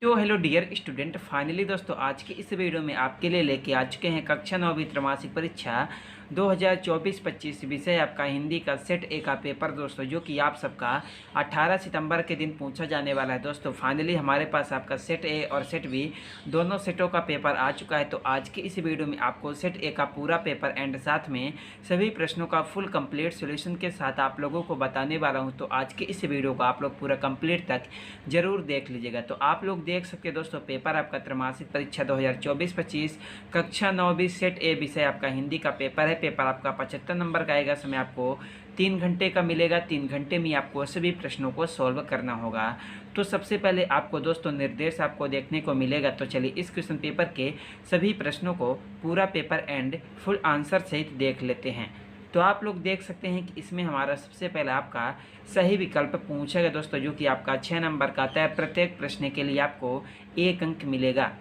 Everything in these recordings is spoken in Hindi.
तो हेलो डियर स्टूडेंट, फाइनली दोस्तों आज की इस वीडियो में आपके लिए लेके आ चुके हैं कक्षा 9वीं त्रैमासिक परीक्षा 2024-25 विषय आपका हिंदी का सेट ए का पेपर दोस्तों, जो कि आप सबका 18 सितंबर के दिन पूछा जाने वाला है। दोस्तों फाइनली हमारे पास आपका सेट ए और सेट बी दोनों सेटों का पेपर आ चुका है। तो आज की इस वीडियो में आपको सेट ए का पूरा पेपर एंड साथ में सभी प्रश्नों का फुल कंप्लीट सॉल्यूशन के साथ आप लोगों को बताने वाला हूं। तो आज की इस वीडियो को आप लोग पूरा कंप्लीट तक जरूर देख लीजिएगा। तो आप लोग देख सकते हैं दोस्तों, पेपर आपका त्रैमासिक परीक्षा 2024-25 कक्षा 9वीं सेट ए विषय आपका हिंदी का पेपर है। पेपर आपका 75 नंबर का आएगा। समय आपको 3 घंटे का मिलेगा। 3 घंटे में आपको सभी प्रश्नों को सॉल्व करना होगा। तो सबसे पहले आपको दोस्तों निर्देश आपको देखने को मिलेगा। तो चलिए इस क्वेश्चन पेपर के सभी प्रश्नों को पूरा पेपर एंड फुल आंसर सहित देख लेते हैं। तो आप लोग देख सकते हैं कि इसमें हमारा सबसे पहले आपका सही विकल्प पूछा गया दोस्तों, जो कि आपका 6 नंबर का आता है। प्रत्येक प्रश्न के लिए आपको 1 अंक मिलेगा।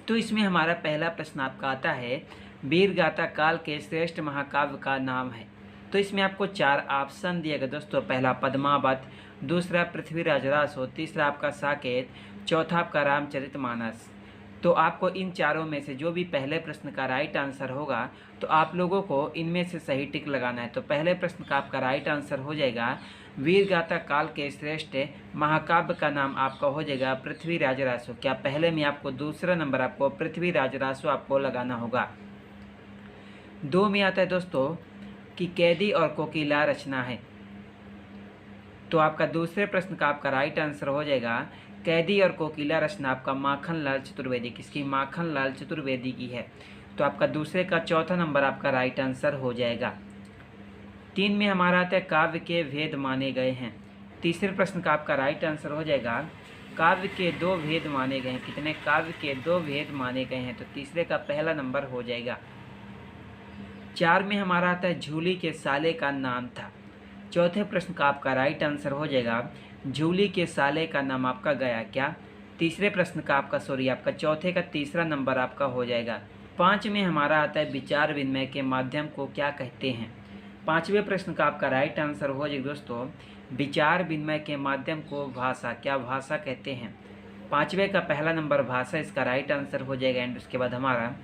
तो इसमें हमारा पहला प्रश्न आपका आता है, वीर गाथा काल के श्रेष्ठ महाकाव्य का नाम है। तो इसमें आपको 4 ऑप्शन दिए गए दोस्तों। पहला पद्मावत, दूसरा पृथ्वीराज रासो, तीसरा आपका साकेत, चौथा आपका रामचरितमानस। तो आपको इन चारों में से जो भी पहले प्रश्न का राइट आंसर होगा, तो आप लोगों को इनमें से सही टिक लगाना है। तो पहले प्रश्न का आपका राइट आंसर हो जाएगा वीर गाथा काल के श्रेष्ठ महाकाव्य का नाम आपका हो जाएगा पृथ्वीराज रासो। क्या पहले में आपको दूसरा नंबर आपको पृथ्वीराज रासो आपको लगाना होगा। 2 में आता है दोस्तों कि कैदी और कोकिला रचना है। तो आपका दूसरे प्रश्न का आपका राइट आंसर हो जाएगा कैदी और कोकिला रचना आपका माखनलाल चतुर्वेदी। किसकी? माखनलाल चतुर्वेदी की है। तो आपका दूसरे का चौथा नंबर आपका राइट आंसर हो जाएगा। 3 में हमारा आता है काव्य के भेद माने गए हैं। तीसरे प्रश्न का आपका राइट आंसर हो जाएगा काव्य के 2 भेद माने गए हैं। कितने? काव्य के 2 भेद माने गए हैं। तो तीसरे का पहला नंबर हो जाएगा। 4 में हमारा आता है झूली के साले का नाम था। चौथे प्रश्न का आपका राइट आंसर हो जाएगा झूली के साले का नाम आपका गया क्या। तीसरे प्रश्न का आपका आपका चौथे का तीसरा नंबर आपका हो जाएगा। 5 में हमारा आता है विचार विनिमय के माध्यम को क्या कहते हैं। 5वें प्रश्न का आपका राइट आंसर हो जाएगा दोस्तों विचार विनिमय के माध्यम को भाषा, क्या भाषा कहते हैं। 5वें का पहला नंबर भाषा, इसका राइट आंसर हो जाएगा। एंड उसके बाद हमारा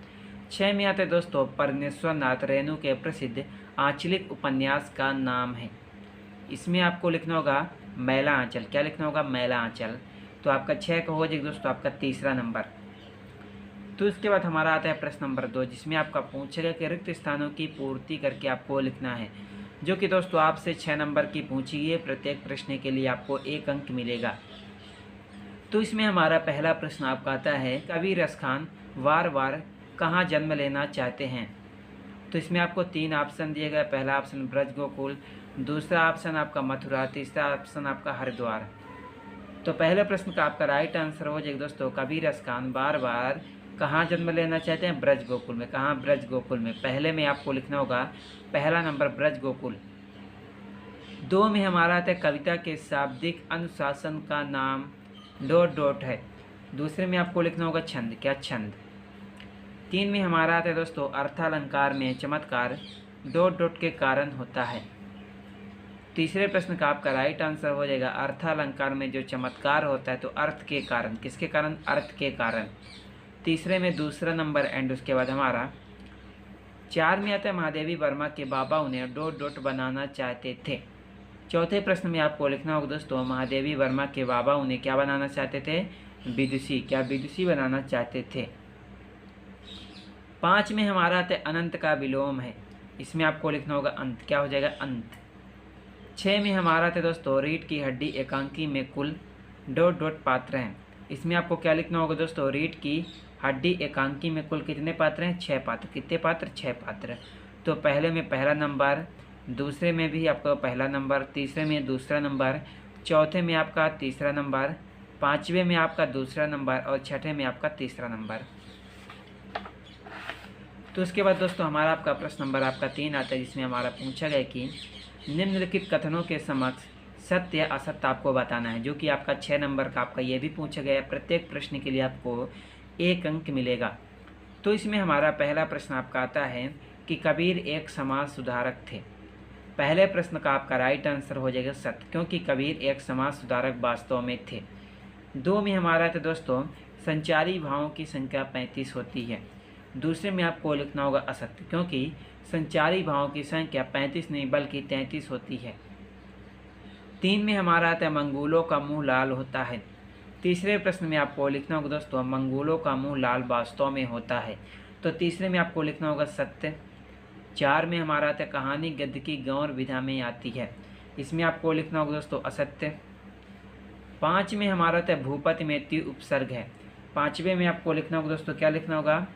6 में आता है दोस्तों परमेश्वर नाथ रेणु के प्रसिद्ध आंचलिक उपन्यास का नाम है। इसमें आपको लिखना होगा मैला आंचल। क्या लिखना होगा? मैला आंचल। तो आपका 6 का हो जाएगा दोस्तों आपका तीसरा नंबर। तो इसके बाद हमारा आता है प्रश्न नंबर 2, जिसमें आपका पूछेगा कि रिक्त स्थानों की पूर्ति करके आपको लिखना है, जो कि दोस्तों आपसे 6 नंबर की पूछी गई है। प्रत्येक प्रश्न के लिए आपको 1 अंक मिलेगा। तो इसमें हमारा पहला प्रश्न आपका आता है कवि रसखान वार वार कहाँ जन्म लेना चाहते हैं। तो इसमें आपको 3 ऑप्शन दिए गए। पहला ऑप्शन ब्रज गोकुल, दूसरा ऑप्शन आपका मथुरा, तीसरा ऑप्शन आपका हरिद्वार। तो पहले प्रश्न का आपका राइट आंसर हो जाएगा दोस्तों कबीर रसखान बार बार कहाँ जन्म लेना चाहते हैं? ब्रज गोकुल में। कहाँ? ब्रज गोकुल में। पहले में आपको लिखना होगा पहला नंबर ब्रज गोकुल। 2 में हमारा आता है कविता के शाब्दिक अनुशासन का नाम डॉट डॉट है। दूसरे में आपको लिखना होगा छंद। क्या? छंद। 3 में हमारा आता है दोस्तों अर्थालंकार में चमत्कार डॉट डॉट के कारण होता है। तीसरे प्रश्न का आपका राइट आंसर हो जाएगा अर्थालंकार में जो चमत्कार होता है तो अर्थ के कारण। किसके कारण? अर्थ के कारण। तीसरे में दूसरा नंबर। एंड उसके बाद हमारा 4 में आता है महादेवी वर्मा के बाबा उन्हें डॉट डॉट बनाना चाहते थे। चौथे प्रश्न में आपको लिखना होगा दोस्तों महादेवी वर्मा के बाबा उन्हें क्या बनाना चाहते थे? विदुषी। क्या? विदुषी बनाना चाहते थे। 5 में हमारा आता है अनंत का विलोम है। इसमें आपको लिखना होगा अंत। क्या हो जाएगा? अंत। 6 में हमारा था दोस्तों रीढ़ की हड्डी एकांकी में कुल डॉट डॉट पात्र हैं। इसमें आपको क्या लिखना होगा दोस्तों रीढ़ की हड्डी एकांकी में कुल कितने पात्र हैं? 6 पात्र। कितने पात्र? 6 पात्र। तो पहले में पहला नंबर, दूसरे में भी आपका पहला नंबर, तीसरे में दूसरा नंबर, चौथे में आपका तीसरा नंबर, 5वें में आपका दूसरा नंबर और 6ठे में आपका तीसरा नंबर। तो उसके बाद दोस्तों हमारा आपका प्रश्न नंबर आपका 3 आता है, जिसमें हमारा पूछा गया कि निम्नलिखित कथनों के समक्ष सत्य या असत्य आपको बताना है, जो कि आपका 6 नंबर का आपका ये भी पूछा गया है। प्रत्येक प्रश्न के लिए आपको 1 अंक मिलेगा। तो इसमें हमारा पहला प्रश्न आपका आता है कि कबीर एक समाज सुधारक थे। पहले प्रश्न का आपका राइट आंसर हो जाएगा सत्य, क्योंकि कबीर एक समाज सुधारक वास्तव में थे। 2 में हमारा था दोस्तों संचारी भावों की संख्या 35 होती है। दूसरे में आपको लिखना होगा असत्य, क्योंकि संचारी भावों की संख्या 35 नहीं बल्कि 33 होती है। 3 में हमारा आता है मंगोलों का मुंह लाल होता है। तीसरे प्रश्न में आपको लिखना होगा दोस्तों मंगोलों का मुंह लाल वास्तव में होता है, तो तीसरे में आपको लिखना होगा सत्य। 4 में हमारा आता है कहानी गद्य की गौर विधा में आती है, इसमें आपको लिखना होगा दोस्तों असत्य। 5 में हमारा आता है भूपति में ति उपसर्ग है। 5वें में आपको लिखना होगा दोस्तों, क्या लिखना होगा,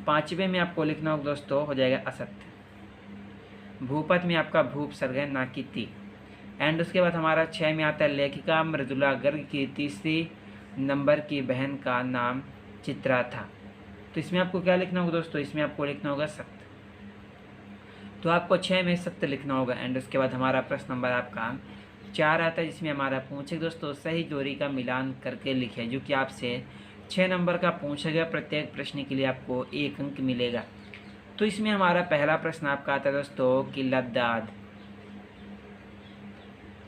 5वें में आपको लिखना होगा दोस्तों हो जाएगा असत्य। भूपत में आपका भू उपसर्ग है ना कि ति। एंड उसके बाद हमारा 6 में आता है लेखिका मृदुला गर्ग की तीसरी नंबर की बहन का नाम चित्रा था, तो इसमें आपको क्या लिखना होगा दोस्तों, इसमें आपको लिखना होगा सत्य। तो आपको 6 में सत्य लिखना होगा। एंड उसके बाद हमारा प्रश्न नंबर आपका 4 आता है, जिसमें हमारा पूछे दोस्तों सही जोड़ी का मिलान करके लिखे, जो कि आपसे 6 नंबर का पूछा गया। प्रत्येक प्रश्न के लिए आपको 1 अंक मिलेगा। तो इसमें हमारा पहला प्रश्न आपका आता है दोस्तों कि लद्दाद।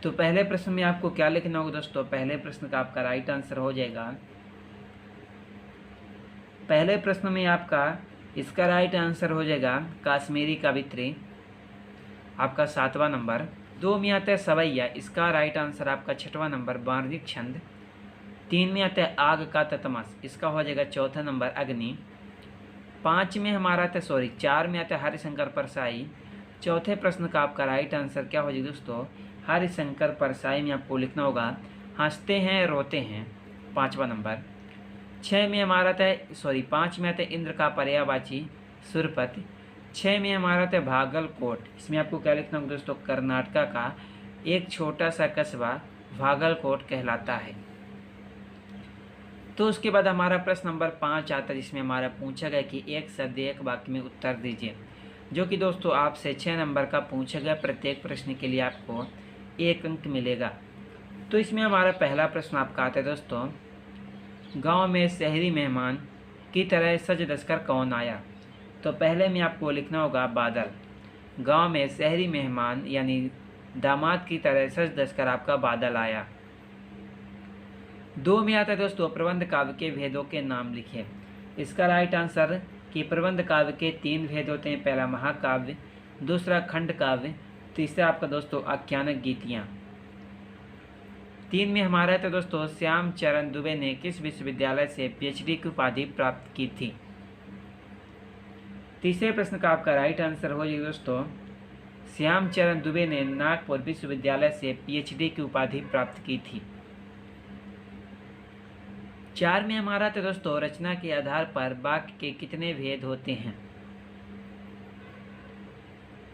तो पहले प्रश्न में आपको क्या लिखना होगा दोस्तों, पहले प्रश्न का आपका राइट आंसर हो जाएगा, पहले प्रश्न में आपका इसका राइट आंसर हो जाएगा कश्मीरी कवित्री, आपका 7वां नंबर। 2 में आता है सवैया, इसका राइट आंसर आपका 6वां नंबर वार्णिक छंद। 3 में आता है आग का ततमस, इसका हो जाएगा 4था नंबर अग्नि। 5 में हमारा आता है 4 में आता है हरिशंकर परसाई। चौथे प्रश्न का आपका राइट आंसर क्या हो जाएगा दोस्तों, हरिशंकर परसाई में आपको लिखना होगा हंसते हैं रोते हैं, 5वां नंबर। 6 में हमारा आता है 5 में आता है इंद्र का पर्यायवाची सुरपति। 6 में हमारा आता है भागलकोट, इसमें आपको क्या लिखना होगा दोस्तों, कर्नाटका का एक छोटा सा कस्बा भागलकोट कहलाता है। तो उसके बाद हमारा प्रश्न नंबर 5 आता है, जिसमें हमारा पूछा गया कि एक शब्द एक वाक्य में उत्तर दीजिए, जो कि दोस्तों आपसे 6 नंबर का पूछा गया। प्रत्येक प्रश्न के लिए आपको 1 अंक मिलेगा। तो इसमें हमारा पहला प्रश्न आपका आता है दोस्तों, गांव में शहरी मेहमान की तरह सज धज कर कौन आया। तो पहले में आपको लिखना होगा बादल। गांव में शहरी मेहमान यानी दामाद की तरह सज धज कर आपका बादल आया। 2 में आता है दोस्तों प्रबंध काव्य के भेदों के नाम लिखिए। इसका राइट आंसर कि प्रबंध काव्य के 3 भेद होते हैं, पहला महाकाव्य, दूसरा खंड काव्य, तीसरा आपका दोस्तों आख्यानक गीतियाँ। 3 में हमारा है तो दोस्तों श्याम चरण दुबे ने किस विश्वविद्यालय से पीएचडी की उपाधि प्राप्त की थी। तीसरे प्रश्न का आपका राइट आंसर हो जाएगा दोस्तों, श्याम चरण दुबे ने नागपुर विश्वविद्यालय से पीएचडी की उपाधि प्राप्त की थी। 4 में हमारा तो दोस्तों रचना के आधार पर वाक्य के कितने भेद होते हैं।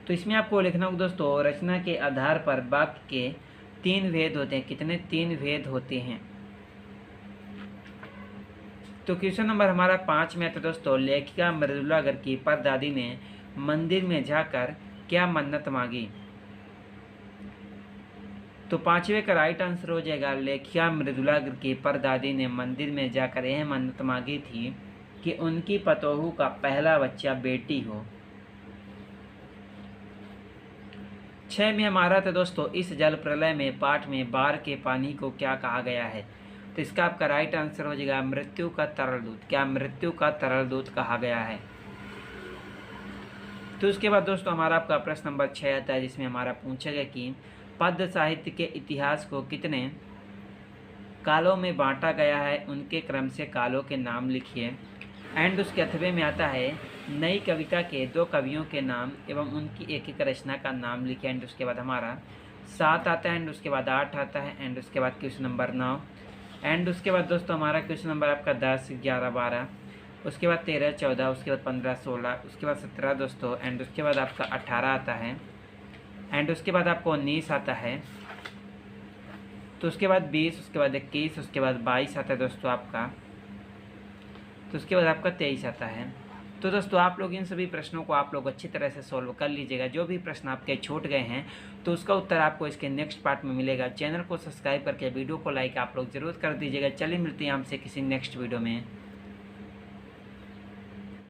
तो इसमें आपको लिखना होगा दोस्तों रचना के आधार पर वाक्य के 3 भेद होते हैं। कितने? 3 भेद होते हैं। तो क्वेश्चन नंबर हमारा 5 में आता है दोस्तों, लेखिका मृदुला गर्ग की परदादी ने मंदिर में जाकर क्या मन्नत मांगी। तो 5वें का राइट आंसर हो जाएगा, लेखिका मृदुला गर्ग की परदादी ने मंदिर में जाकर यह मन्नत मांगी थी कि उनकी पतोहू का पहला बच्चा बेटी हो। 6 में हमारा था दोस्तों, इस जल प्रलय में पाठ में बाढ़ के पानी को क्या कहा गया है। तो इसका आपका राइट आंसर हो जाएगा मृत्यु का तरल दूत। क्या मृत्यु का तरल दूत कहा गया है। तो उसके बाद दोस्तों हमारा आपका प्रश्न नंबर 6 आता है, जिसमें हमारा पूछा गया कि पद्य साहित्य के इतिहास को कितने कालों में बांटा गया है, उनके क्रम से कालों के नाम लिखिए। एंड उसके 8वें में आता है नई कविता के 2 कवियों के नाम एवं उनकी एक एक रचना का नाम लिखिए। एंड उसके बाद हमारा 7 आता है, एंड उसके बाद 8 आता है, एंड उसके बाद क्वेश्चन नंबर 9, एंड उसके बाद दोस्तों हमारा क्वेश्चन नंबर आपका 10, 11, 12, उसके बाद 13, 14, उसके बाद 15, 16, उसके बाद 17 दोस्तों, एंड उसके बाद आपका 18 आता है, एंड उसके बाद आपको 19 आता है, तो उसके बाद 20, उसके बाद 21, उसके बाद 22 आता है दोस्तों आपका, तो उसके बाद आपका 23 आता है। तो दोस्तों आप लोग इन सभी प्रश्नों को आप लोग अच्छी तरह से सॉल्व कर लीजिएगा। जो भी प्रश्न आपके छूट गए हैं तो उसका उत्तर आपको इसके नेक्स्ट पार्ट में मिलेगा। चैनल को सब्सक्राइब करके वीडियो को लाइक आप लोग ज़रूर कर दीजिएगा। चलिए मिलते हैं हमसे किसी नेक्स्ट वीडियो में।